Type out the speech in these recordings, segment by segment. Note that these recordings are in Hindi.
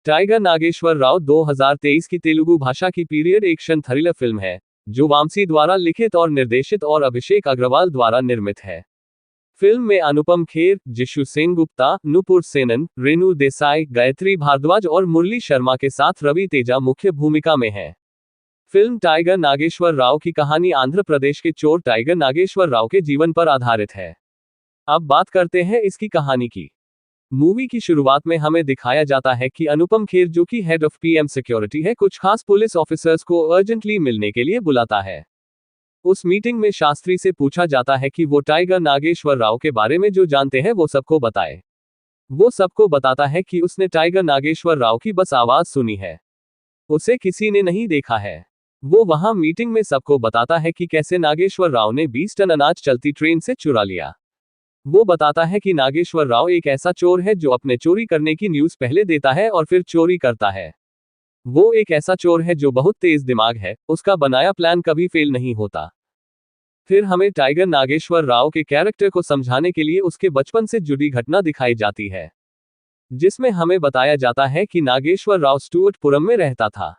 टाइगर नागेश्वर राव 2023 की तेलुगु भाषा की पीरियड एक्शन थ्रिलर फिल्म है, जो वामसी द्वारा लिखित और निर्देशित और अभिषेक अग्रवाल द्वारा निर्मित है। फिल्म में अनुपम खेर, जिशु सेनगुप्ता, नुपुर सेनन, रेणु देसाई, गायत्री भारद्वाज और मुरली शर्मा के साथ रवि तेजा मुख्य भूमिका में हैं। फिल्म टाइगर नागेश्वर राव की कहानी आंध्र प्रदेश के चोर टाइगर नागेश्वर राव के जीवन पर आधारित है। अब बात करते हैं इसकी कहानी की। मूवी की शुरुआत में हमें दिखाया जाता है कि अनुपम खेर, जो कि हेड ऑफ पीएम सिक्योरिटी है, कुछ खास पुलिस ऑफिसर्स को अर्जेंटली मिलने के लिए बुलाता है। उस मीटिंग में शास्त्री से पूछा जाता है कि वो टाइगर नागेश्वर राव के बारे में जो जानते हैं वो सबको बताए। वो सबको बताता है कि उसने टाइगर नागेश्वर राव की बस आवाज सुनी है, उसे किसी ने नहीं देखा है। वो वहां मीटिंग में सबको बताता है कि कैसे नागेश्वर राव ने 20 टन अनाज चलती ट्रेन से चुरा लिया। वो बताता है कि नागेश्वर राव एक ऐसा चोर है जो अपने चोरी करने की न्यूज़ पहले देता है और फिर चोरी करता है। वो एक ऐसा चोर है जो बहुत तेज दिमाग है, उसका बनाया प्लान कभी फेल नहीं होता। फिर हमें टाइगर नागेश्वर राव के कैरेक्टर को समझाने के लिए उसके बचपन से जुड़ी घटना दिखाई जाती है, जिसमें हमें बताया जाता है कि नागेश्वर राव स्टुअर्टपुरम में रहता था।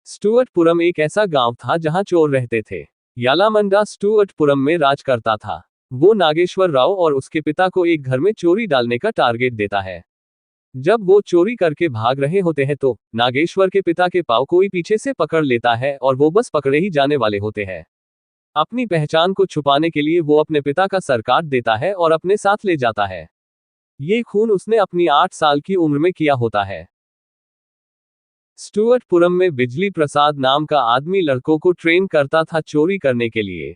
स्टुअर्टपुरम एक ऐसा गांव था जहां चोर रहते थे। यालामंडा स्टुअर्टपुरम में राज करता था। वो नागेश्वर राव और उसके पिता को एक घर में चोरी डालने का टारगेट देता है। जब वो चोरी करके भाग रहे होते हैं तो नागेश्वर के पिता के पांव कोई पीछे से पकड़ लेता है और वो बस पकड़े ही जाने वाले होते हैं। अपनी पहचान को छुपाने के लिए वो अपने पिता का सर काट देता है और अपने साथ ले जाता है। ये खून उसने अपनी 8 साल की उम्र में किया होता है। स्टुअर्टपुरम में बिजली प्रसाद नाम का आदमी लड़कों को ट्रेन करता था चोरी करने के लिए।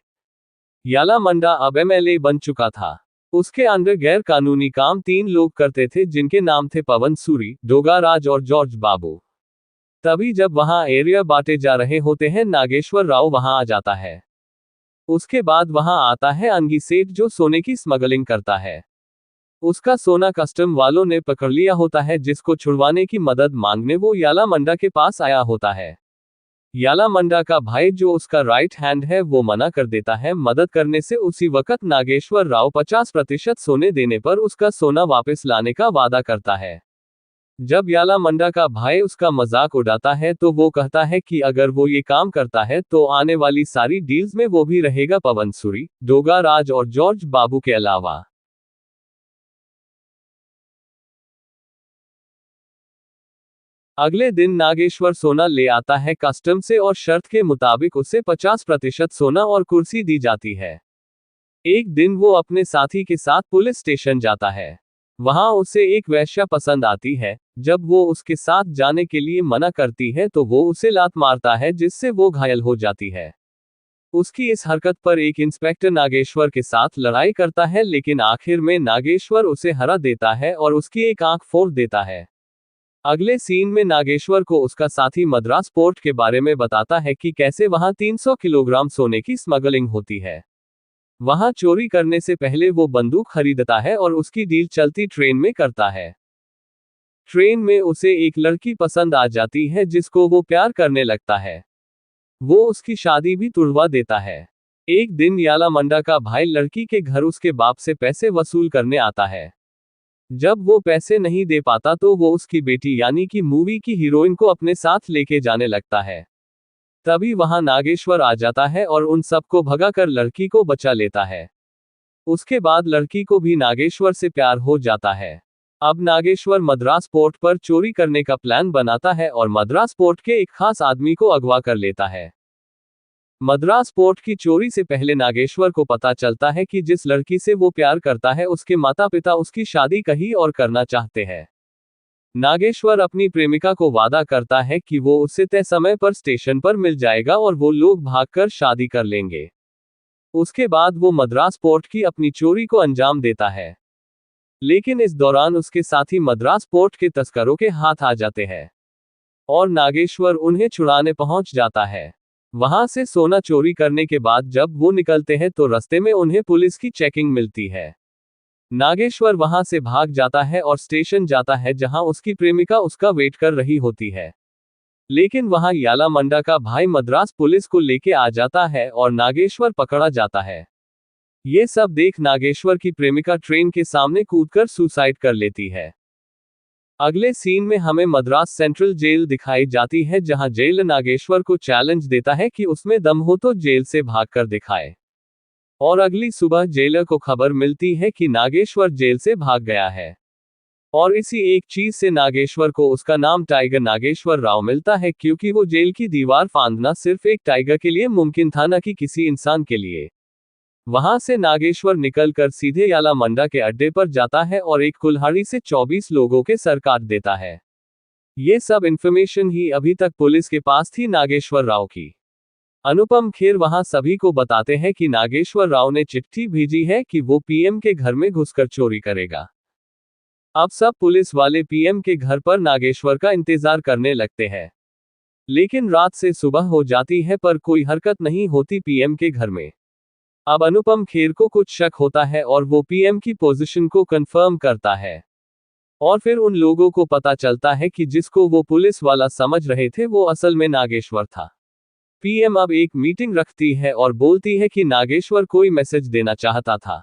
यालामंडा अब एमएलए बन चुका था। उसके अंडर गैर कानूनी काम 3 लोग करते थे, जिनके नाम थे पवन सूरी, डोगा राज और जॉर्ज बाबू। तभी जब वहां एरिया बांटे जा रहे होते हैं, नागेश्वर राव वहां आ जाता है। उसके बाद वहां आता है अंगी सेठ, जो सोने की स्मगलिंग करता है। उसका सोना कस्टम वालों ने पकड़ लिया होता है, जिसको छुड़वाने की मदद मांगने वो यालामंडा के पास आया होता है। यालामंडा का भाई, जो उसका राइट हैंड है, वो मना कर देता है मदद करने से। उसी वक्त नागेश्वर राव 50% सोने देने पर उसका सोना वापस लाने का वादा करता है। जब यालामंडा का भाई उसका मजाक उड़ाता है तो वो कहता है कि अगर वो ये काम करता है तो आने वाली सारी डील्स में वो भी रहेगा, पवन सूरी, डोगा राज और जॉर्ज बाबू के अलावा। अगले दिन नागेश्वर सोना ले आता है कस्टम से और शर्त के मुताबिक उसे 50% सोना और कुर्सी दी जाती है। एक दिन वो अपने साथी के साथ पुलिस स्टेशन जाता है। वहां उसे एक वेश्या पसंद आती है। जब वो उसके साथ जाने के लिए मना करती है तो वो उसे लात मारता है, जिससे वो घायल हो जाती है। उसकी इस हरकत पर एक इंस्पेक्टर नागेश्वर के साथ लड़ाई करता है, लेकिन आखिर में नागेश्वर उसे हरा देता है और उसकी एक आंख फोड़ देता है। अगले सीन में नागेश्वर को उसका साथी मद्रास पोर्ट के बारे में बताता है कि कैसे वहां 300 किलोग्राम सोने की स्मगलिंग होती है। वहां चोरी करने से पहले वो बंदूक खरीदता है और उसकी डील चलती ट्रेन में करता है। ट्रेन में उसे एक लड़की पसंद आ जाती है, जिसको वो प्यार करने लगता है। वो उसकी शादी भी तुड़वा देता है। एक दिन यालामंडा का भाई लड़की के घर उसके बाप से पैसे वसूल करने आता है। जब वो पैसे नहीं दे पाता तो वो उसकी बेटी यानी कि मूवी की हीरोइन को अपने साथ लेके जाने लगता है। तभी वहां नागेश्वर आ जाता है और उन सबको भगाकर लड़की को बचा लेता है। उसके बाद लड़की को भी नागेश्वर से प्यार हो जाता है। अब नागेश्वर मद्रास पोर्ट पर चोरी करने का प्लान बनाता है और मद्रास पोर्ट के एक खास आदमी को अगवा कर लेता है। मद्रास पोर्ट की चोरी से पहले नागेश्वर को पता चलता है कि जिस लड़की से वो प्यार करता है, उसके माता पिता उसकी शादी कहीं और करना चाहते हैं। नागेश्वर अपनी प्रेमिका को वादा करता है कि वो उससे तय समय पर स्टेशन पर मिल जाएगा और वो लोग भागकर शादी कर लेंगे। उसके बाद वो मद्रास पोर्ट की अपनी चोरी को अंजाम देता है, लेकिन इस दौरान उसके साथी मद्रास पोर्ट के तस्करों के हाथ आ जाते हैं और नागेश्वर उन्हें छुड़ाने पहुंच जाता है। वहां से सोना चोरी करने के बाद जब वो निकलते हैं तो रास्ते में उन्हें पुलिस की चेकिंग मिलती है। नागेश्वर वहां से भाग जाता है और स्टेशन जाता है, जहां उसकी प्रेमिका उसका वेट कर रही होती है। लेकिन वहां यालामंडा का भाई मद्रास पुलिस को लेके आ जाता है और नागेश्वर पकड़ा जाता है। ये सब देख नागेश्वर की प्रेमिका ट्रेन के सामने कूदकर सुसाइड कर लेती है। अगले सीन में हमें मद्रास सेंट्रल जेल दिखाई जाती है, जहां जेल नागेश्वर को चैलेंज देता है कि उसमें दम हो तो जेल से भागकर दिखाए। और अगली सुबह जेलर को खबर मिलती है कि नागेश्वर जेल से भाग गया है। और इसी एक चीज से नागेश्वर को उसका नाम टाइगर नागेश्वर राव मिलता है, क्योंकि वो जेल की दीवार फांदना सिर्फ एक टाइगर के लिए मुमकिन था, न कि किसी इंसान के लिए। वहां से नागेश्वर निकलकर सीधे यालामंडा के अड्डे पर जाता है और एक कुल्हाड़ी से 24 लोगों के सर काट देता है। ये सब इंफॉर्मेशन ही अभी तक पुलिस के पास थी नागेश्वर राव की। अनुपम खेर वहां सभी को बताते हैं कि नागेश्वर राव ने चिट्ठी भेजी है कि वो पीएम के घर में घुसकर चोरी करेगा। अब सब पुलिस वाले पीएम के घर पर नागेश्वर का इंतजार करने लगते हैं। लेकिन रात से सुबह हो जाती है पर कोई हरकत नहीं होती पीएम के घर में। अब अनुपम खेर को कुछ शक होता है और वो पीएम की पोजीशन को कंफर्म करता है। और फिर उन लोगों को पता चलता है कि जिसको वो पुलिस वाला समझ रहे थे वो असल में नागेश्वर था। पीएम अब एक मीटिंग रखती है और बोलती है कि नागेश्वर कोई मैसेज देना चाहता था,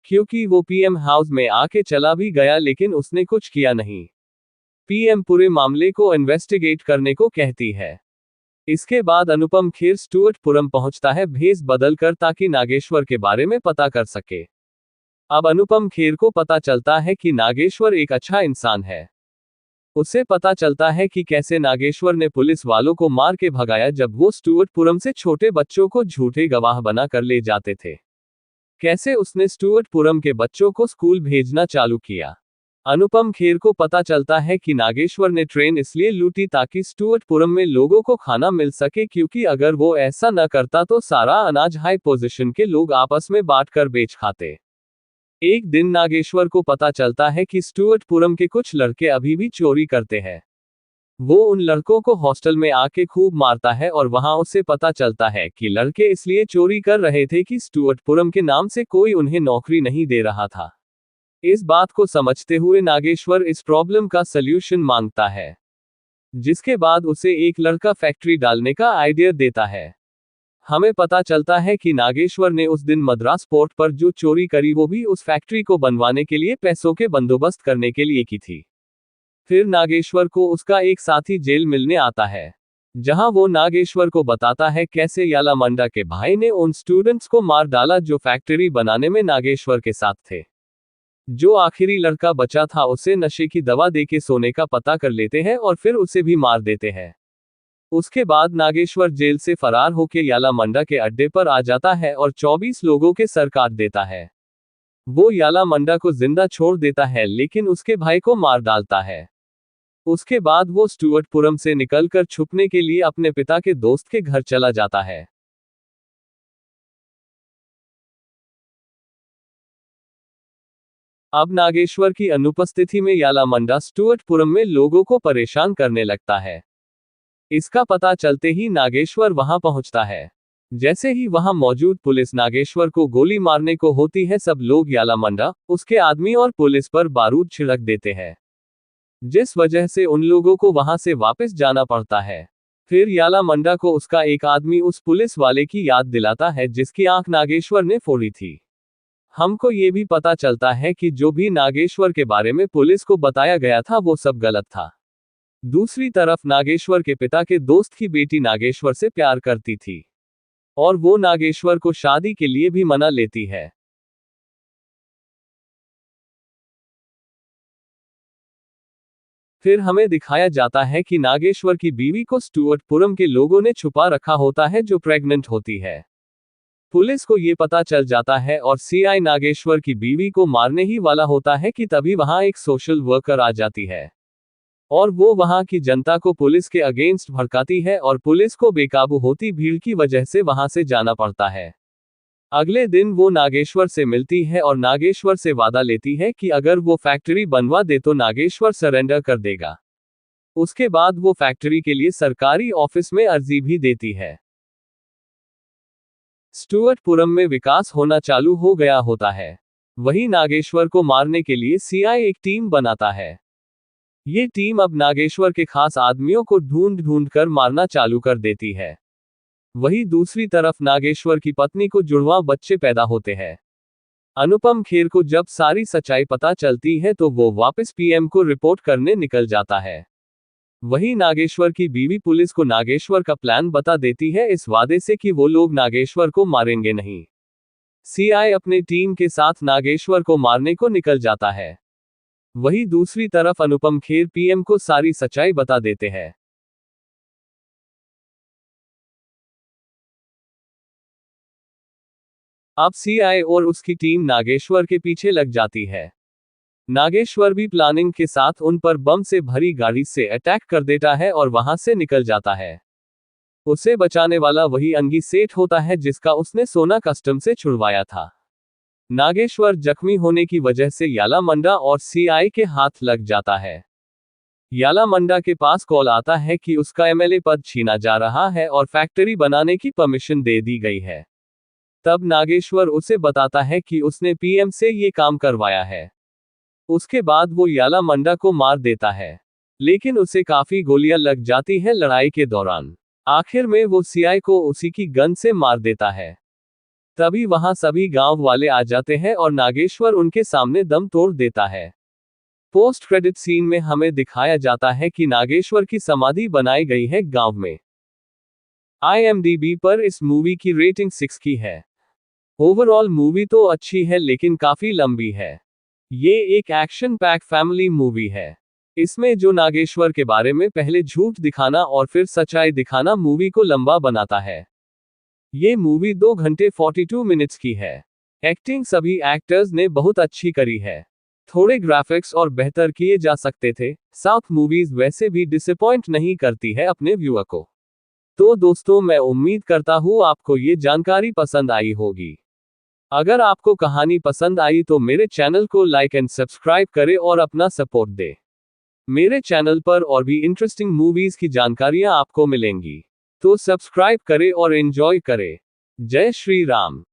क्योंकि वो पीएम हाउस में आके चला भी गया लेकिन उसने कुछ किया नहीं। पीएम पूरे मामले को इन्वेस्टिगेट करने को कहती है। इसके बाद अनुपम खेर स्टुअर्टपुरम पहुंचता है भेस बदलकर, ताकि नागेश्वर के बारे में पता कर सके। अब अनुपम खेर को पता चलता है कि नागेश्वर एक अच्छा इंसान है। उसे पता चलता है कि कैसे नागेश्वर ने पुलिस वालों को मार के भगाया जब वो स्टुअर्टपुरम से छोटे बच्चों को झूठे गवाह बना कर ले जाते थे। कैसे उसने स्टुअर्टपुरम के बच्चों को स्कूल भेजना चालू किया। अनुपम खेर को पता चलता है कि नागेश्वर ने ट्रेन इसलिए लूटी ताकि स्टुअर्टपुरम में लोगों को खाना मिल सके, क्योंकि अगर वो ऐसा न करता तो सारा अनाज हाई पोजीशन के लोग आपस में बांटकर बेच खाते। एक दिन नागेश्वर को पता चलता है कि स्टुअर्टपुरम के कुछ लड़के अभी भी चोरी करते हैं। वो उन लड़कों को हॉस्टल में आके खूब मारता है और वहां उसे पता चलता है कि लड़के इसलिए चोरी कर रहे थे कि स्टुअर्टपुरम के नाम से कोई उन्हें नौकरी नहीं दे रहा था। इस बात को समझते हुए नागेश्वर इस प्रॉब्लम का सल्यूशन मांगता है, जिसके बाद उसे एक लड़का फैक्ट्री डालने का आइडिया देता है। हमें पता चलता है कि नागेश्वर ने उस दिन मद्रास पोर्ट पर जो चोरी करी वो भी उस फैक्ट्री को बनवाने के लिए पैसों के बंदोबस्त करने के लिए की थी। फिर नागेश्वर को उसका एक साथी जेल मिलने आता है, जहां वो नागेश्वर को बताता है कैसे यालामंडा के भाई ने उन स्टूडेंट्स को मार डाला जो फैक्ट्री बनाने में नागेश्वर के साथ थे। जो आखिरी लड़का बचा था उसे नशे की दवा देके सोने का पता कर लेते हैं और फिर उसे भी मार देते हैं। उसके बाद नागेश्वर जेल से फरार होकर यालामंडा के अड्डे पर आ जाता है और 24 लोगों के सर काट देता है। वो यालामंडा को जिंदा छोड़ देता है लेकिन उसके भाई को मार डालता है। उसके बाद वो स्टुअर्टपुरम से निकलकर छुपने के लिए अपने पिता के दोस्त के घर चला जाता है। अब नागेश्वर की अनुपस्थिति में यालामंडा स्टुअर्टपुरम में लोगों को परेशान करने लगता है। इसका पता चलते ही नागेश्वर वहां पहुंचता है। जैसे ही वहां मौजूद पुलिस नागेश्वर को गोली मारने को होती है, सब लोग यालामंडा, उसके आदमी और पुलिस पर बारूद छिड़क देते हैं, जिस वजह से उन लोगों को वहां से वापस जाना पड़ता है। फिर यालामंडा को उसका एक आदमी उस पुलिस वाले की याद दिलाता है जिसकी आंख नागेश्वर ने फोड़ी थी। हमको ये भी पता चलता है कि जो भी नागेश्वर के बारे में पुलिस को बताया गया था वो सब गलत था। दूसरी तरफ नागेश्वर के पिता के दोस्त की बेटी नागेश्वर से प्यार करती थी और वो नागेश्वर को शादी के लिए भी मना लेती है। फिर हमें दिखाया जाता है कि नागेश्वर की बीवी को स्टुअर्टपुरम के लोगों ने छुपा रखा होता है, जो प्रेग्नेंट होती है। पुलिस को ये पता चल जाता है और सीआई नागेश्वर की बीवी को मारने ही वाला होता है कि तभी वहां एक सोशल वर्कर आ जाती है और वो वहां की जनता को पुलिस के अगेंस्ट भड़काती है और पुलिस को बेकाबू होती भीड़ की वजह से वहां से जाना पड़ता है। अगले दिन वो नागेश्वर से मिलती है और नागेश्वर से वादा लेती है कि अगर वो फैक्ट्री बनवा दे तो नागेश्वर सरेंडर कर देगा। उसके बाद वो फैक्ट्री के लिए सरकारी ऑफिस में अर्जी भी देती है। स्टुअर्टपुरम में विकास होना चालू हो गया होता है। वहीं नागेश्वर को मारने के लिए सीआई एक टीम बनाता है। ये टीम अब नागेश्वर के खास आदमियों को ढूंढ ढूंढ कर मारना चालू कर देती है। वहीं दूसरी तरफ नागेश्वर की पत्नी को जुड़वां बच्चे पैदा होते हैं। अनुपम खेर को जब सारी सच्चाई पता चलती है तो वो वापस पीएम को रिपोर्ट करने निकल जाता है। वहीं नागेश्वर की बीवी पुलिस को नागेश्वर का प्लान बता देती है, इस वादे से कि वो लोग नागेश्वर को मारेंगे नहीं। सीआई अपने टीम के साथ नागेश्वर को मारने को निकल जाता है। वहीं दूसरी तरफ अनुपम खेर पीएम को सारी सच्चाई बता देते हैं। अब सीआई और उसकी टीम नागेश्वर के पीछे लग जाती है। नागेश्वर भी प्लानिंग के साथ उन पर बम से भरी गाड़ी से अटैक कर देता है और वहां से निकल जाता है। उसे बचाने वाला वही अंगी सेठ होता है जिसका उसने सोना कस्टम से छुड़वाया था। नागेश्वर जख्मी होने की वजह से याला मंडा और सीआई के हाथ लग जाता है। याला मंडा के पास कॉल आता है कि उसका एमएलए पद छीना जा रहा है और फैक्ट्री बनाने की परमिशन दे दी गई है। तब नागेश्वर उसे बताता है कि उसने पीएम से ये काम करवाया है। उसके बाद वो याला मंडा को मार देता है, लेकिन उसे काफी गोलियां लग जाती है लड़ाई के दौरान। आखिर में वो सीआई को उसी की गन से मार देता है। तभी वहां सभी गांव वाले आ जाते हैं और नागेश्वर उनके सामने दम तोड़ देता है। पोस्ट क्रेडिट सीन में हमें दिखाया जाता है कि नागेश्वर की समाधि बनाई गई है गांव में। IMDb पर इस मूवी की रेटिंग 6 की है। ओवरऑल मूवी तो अच्छी है लेकिन काफी लंबी है। ये एक एक्शन पैक फैमिली मूवी है। इसमें जो नागेश्वर के बारे में पहले झूठ दिखाना और फिर सच्चाई दिखाना मूवी को लंबा बनाता है। ये मूवी 2 घंटे 42 मिनट्स की है। एक्टिंग सभी एक्टर्स ने बहुत अच्छी करी है। थोड़े ग्राफिक्स और बेहतर किए जा सकते थे। साउथ मूवीज वैसे भी डिसअपॉइंट नहीं करती है अपने व्यूअर को। तो दोस्तों, मैं उम्मीद करता हूँ आपको ये जानकारी पसंद आई होगी। अगर आपको कहानी पसंद आई तो मेरे चैनल को लाइक एंड सब्सक्राइब करें और अपना सपोर्ट दें। मेरे चैनल पर और भी इंटरेस्टिंग मूवीज की जानकारियां आपको मिलेंगी, तो सब्सक्राइब करें और एंजॉय करें। जय श्री राम।